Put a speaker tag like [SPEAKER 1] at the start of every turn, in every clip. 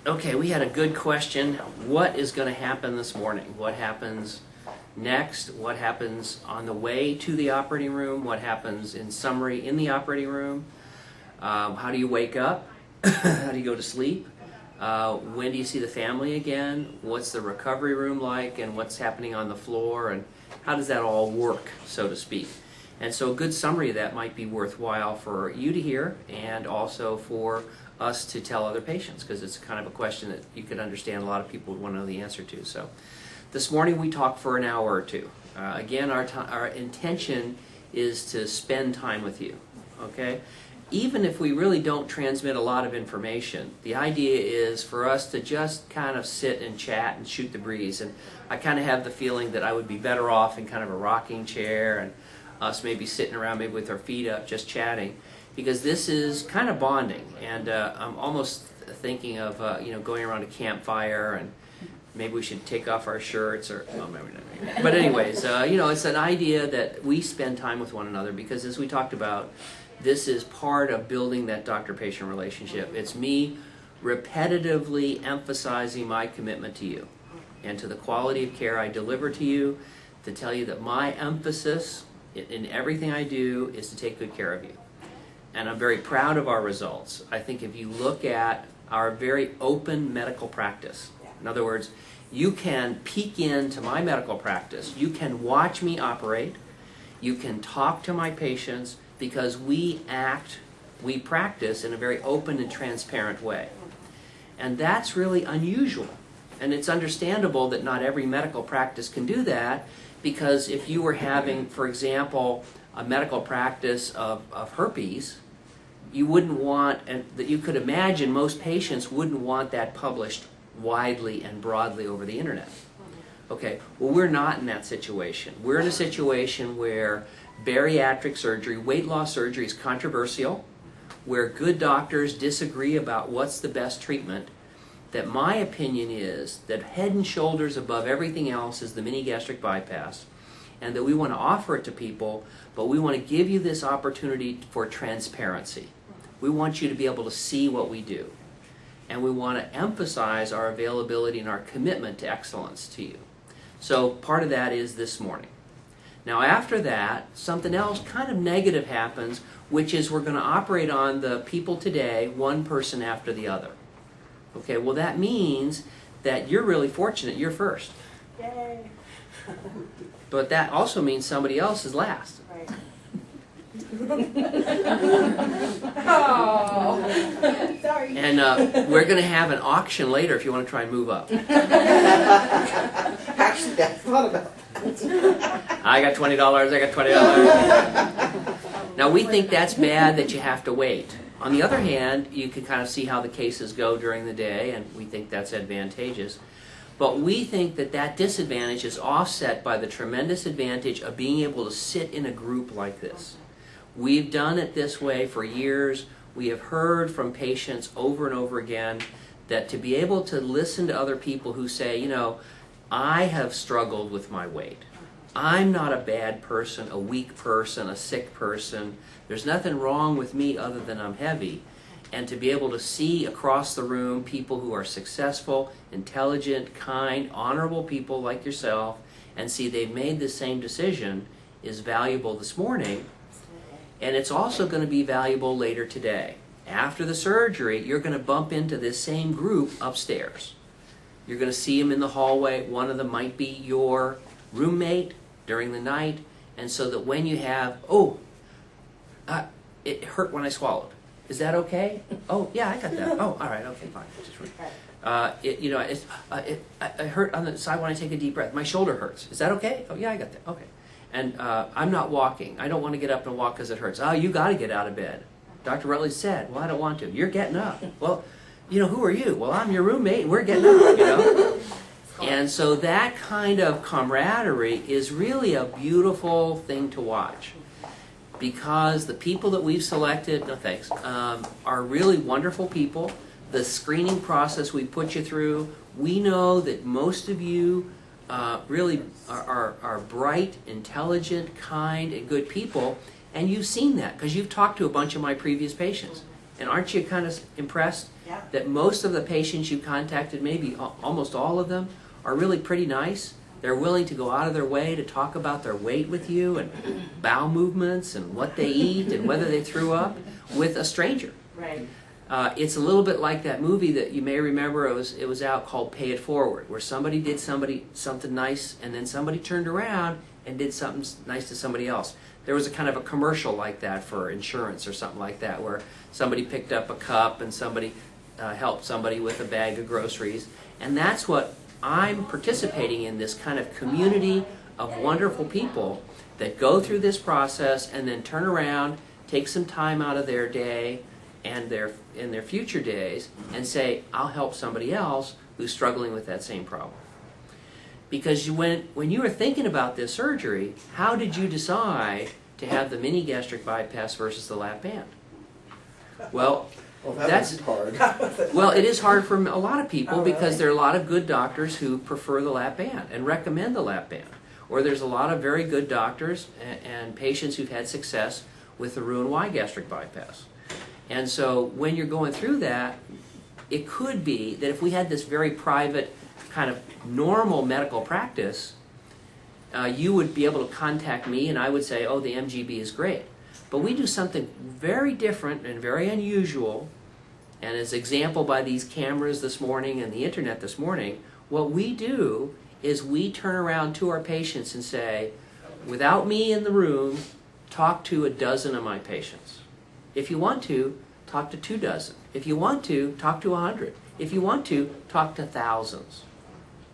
[SPEAKER 1] Okay, we had a good question. What is going to happen this morning? What happens next? What happens on the way to the operating room? What happens in summary in the operating room? How do you wake up? How do you go to sleep? When do you see the family again? What's the recovery room like, and what's happening on the floor, and how does that all work, so to speak? And so a good summary of that might be worthwhile for you to hear, and also for us to tell other patients, because it's kind of a question that you could understand a lot of people would want to know the answer to. So this morning we talked for an hour or two. Again, our intention is to spend time with you, okay? Even if we really don't transmit a lot of information, the idea is for us to just kind of sit and chat and shoot the breeze. And I kind of have the feeling that I would be better off in kind of a rocking chair, and us maybe sitting around maybe with our feet up just chatting, because this is kind of bonding. And I'm almost thinking of going around a campfire, and maybe we should take off our shirts, or well, maybe not. But anyways, it's an idea that we spend time with one another, because as we talked about, this is part of building that doctor-patient relationship. It's me repetitively emphasizing my commitment to you and to the quality of care I deliver to you, to tell you that my emphasis in everything I do is to take good care of you. And I'm very proud of our results. I think if you look at our very open medical practice, in other words, you can peek into my medical practice, you can watch me operate, you can talk to my patients, because we practice in a very open and transparent way. And that's really unusual. And it's understandable that not every medical practice can do that, because if you were having, for example, a medical practice of herpes, you wouldn't want, and that you could imagine most patients wouldn't want that published widely and broadly over the internet. Okay, well, we're not in that situation. We're in a situation where bariatric surgery, weight loss surgery, is controversial, where good doctors disagree about what's the best treatment, that my opinion is that head and shoulders above everything else is the mini gastric bypass, and that we want to offer it to people, but we want to give you this opportunity for transparency. We want you to be able to see what we do, and we want to emphasize our availability and our commitment to excellence to you. So part of that is this morning. Now after that, something else kind of negative happens, which is we're going to operate on the people today, one person after the other. Okay, well that means that you're really fortunate, you're first.
[SPEAKER 2] Yay!
[SPEAKER 1] But that also means somebody else is last.
[SPEAKER 2] Right. Oh, sorry.
[SPEAKER 1] And we're going to have an auction later if you want to try and move up.
[SPEAKER 3] Actually, I thought about that.
[SPEAKER 1] I got $20, I got $20. Now we think that's bad that you have to wait. On the other hand, you can kind of see how the cases go during the day, and we think that's advantageous. But we think that that disadvantage is offset by the tremendous advantage of being able to sit in a group like this. We've done it this way for years. We have heard from patients over and over again that to be able to listen to other people who say, I have struggled with my weight. I'm not a bad person, a weak person, a sick person. There's nothing wrong with me other than I'm heavy. And to be able to see across the room people who are successful, intelligent, kind, honorable people like yourself, and see they've made the same decision is valuable this morning. And it's also going to be valuable later today. After the surgery, you're going to bump into this same group upstairs. You're going to see them in the hallway. One of them might be your roommate during the night. And so that when you have, it hurt when I swallowed. Is that okay? Oh, yeah, I got that. Oh, all right, okay, fine. It hurt on the side when I take a deep breath. My shoulder hurts. Is that okay? Oh, yeah, I got that. Okay. And I'm not walking. I don't want to get up and walk because it hurts. Oh, you got to get out of bed. Dr. Rutledge said, well, I don't want to. You're getting up. Well, who are you? Well, I'm your roommate, and we're getting up, And so that kind of camaraderie is really a beautiful thing to watch, because the people that we've selected, are really wonderful people. The screening process we put you through, we know that most of you really are bright, intelligent, kind, and good people, and you've seen that because you've talked to a bunch of my previous patients. And aren't you kind of impressed?
[SPEAKER 2] Yeah.
[SPEAKER 1] that most of the patients you contacted, maybe almost all of them, are really pretty nice. They're willing to go out of their way to talk about their weight with you and bowel movements and what they eat and whether they threw up with a stranger.
[SPEAKER 2] Right.
[SPEAKER 1] It's a little bit like that movie that you may remember. It was out called Pay It Forward, where somebody did something nice, and then somebody turned around and did something nice to somebody else. There was a kind of a commercial like that for insurance or something like that, where somebody picked up a cup and somebody helped somebody with a bag of groceries. And that's what I'm participating in, this kind of community of wonderful people that go through this process and then turn around, take some time out of their day and in their future days and say, I'll help somebody else who's struggling with that same problem. Because when you were thinking about this surgery, how did you decide to have the mini gastric bypass versus the lap band? Well, that's
[SPEAKER 3] hard.
[SPEAKER 1] well, it is hard for a lot of people because there are a lot of good doctors who prefer the lap band and recommend the lap band. Or there's a lot of very good doctors and patients who've had success with the Roux-en-Y gastric bypass. And so when you're going through that, it could be that if we had this very private kind of normal medical practice, you would be able to contact me and I would say, oh, the MGB is great. But we do something very different and very unusual, and as example by these cameras this morning and the internet this morning, what we do is we turn around to our patients and say, without me in the room, talk to a dozen of my patients. If you want to, talk to 2 dozen. If you want to, talk to 100. If you want to, talk to thousands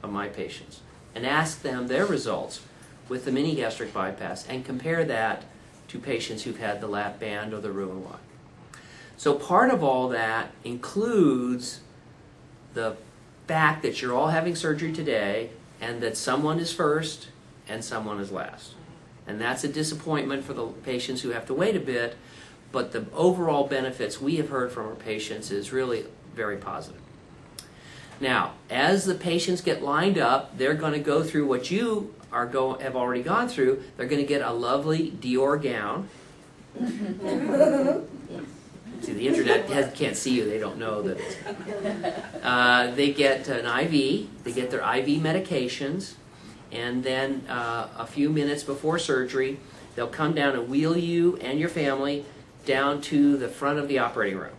[SPEAKER 1] of my patients and ask them their results with the mini gastric bypass and compare that to patients who've had the lap band or the Roux-en-Y. So part of all that includes the fact that you're all having surgery today and that someone is first and someone is last. And that's a disappointment for the patients who have to wait a bit, but the overall benefits we have heard from our patients is really very positive. Now, as the patients get lined up, they're going to go through what you have already gone through. They're going to get a lovely Dior gown. See, the internet can't see you. They don't know that it's... they get an IV. They get their IV medications. And then a few minutes before surgery, they'll come down and wheel you and your family down to the front of the operating room.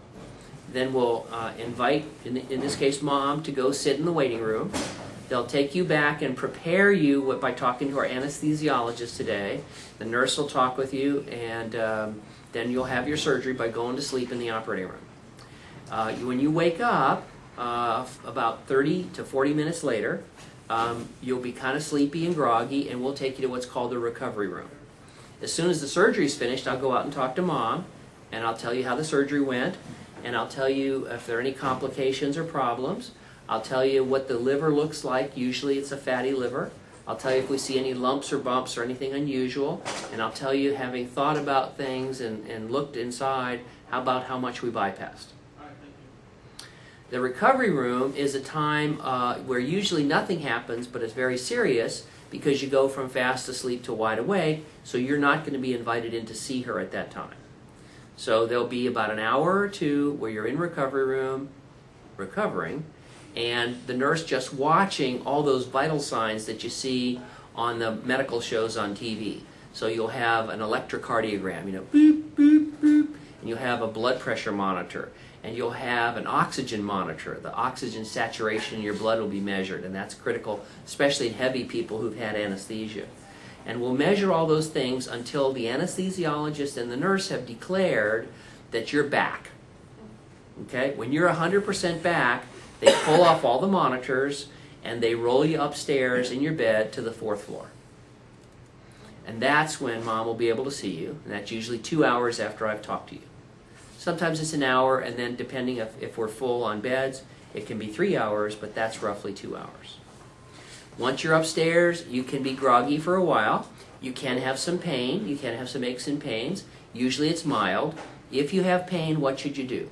[SPEAKER 1] Then we'll invite, in this case, Mom, to go sit in the waiting room. They'll take you back and prepare you by talking to our anesthesiologist today. The nurse will talk with you, and then you'll have your surgery by going to sleep in the operating room. When you wake up, about 30 to 40 minutes later, you'll be kind of sleepy and groggy, and we'll take you to what's called the recovery room. As soon as the surgery's finished, I'll go out and talk to Mom, and I'll tell you how the surgery went, and I'll tell you if there are any complications or problems. I'll tell you what the liver looks like. Usually it's a fatty liver. I'll tell you if we see any lumps or bumps or anything unusual, and I'll tell you, having thought about things and looked inside, about how much we bypassed. The recovery room is a time where usually nothing happens, but it's very serious because you go from fast asleep to wide awake, so you're not going to be invited in to see her at that time. So there'll be about an hour or two where you're in recovery room, recovering, and the nurse just watching all those vital signs that you see on the medical shows on TV. So you'll have an electrocardiogram, boop, boop, boop, and you'll have a blood pressure monitor, and you'll have an oxygen monitor. The oxygen saturation in your blood will be measured, and that's critical, especially in heavy people who've had anesthesia. And we'll measure all those things until the anesthesiologist and the nurse have declared that you're back. Okay? When you're 100% back, they pull off all the monitors, and they roll you upstairs in your bed to the 4th floor. And that's when Mom will be able to see you, and that's usually 2 hours after I've talked to you. Sometimes it's an hour, and then depending if we're full on beds, it can be 3 hours, but that's roughly 2 hours. Once you're upstairs, you can be groggy for a while. You can have some pain. You can have some aches and pains. Usually it's mild. If you have pain, what should you do?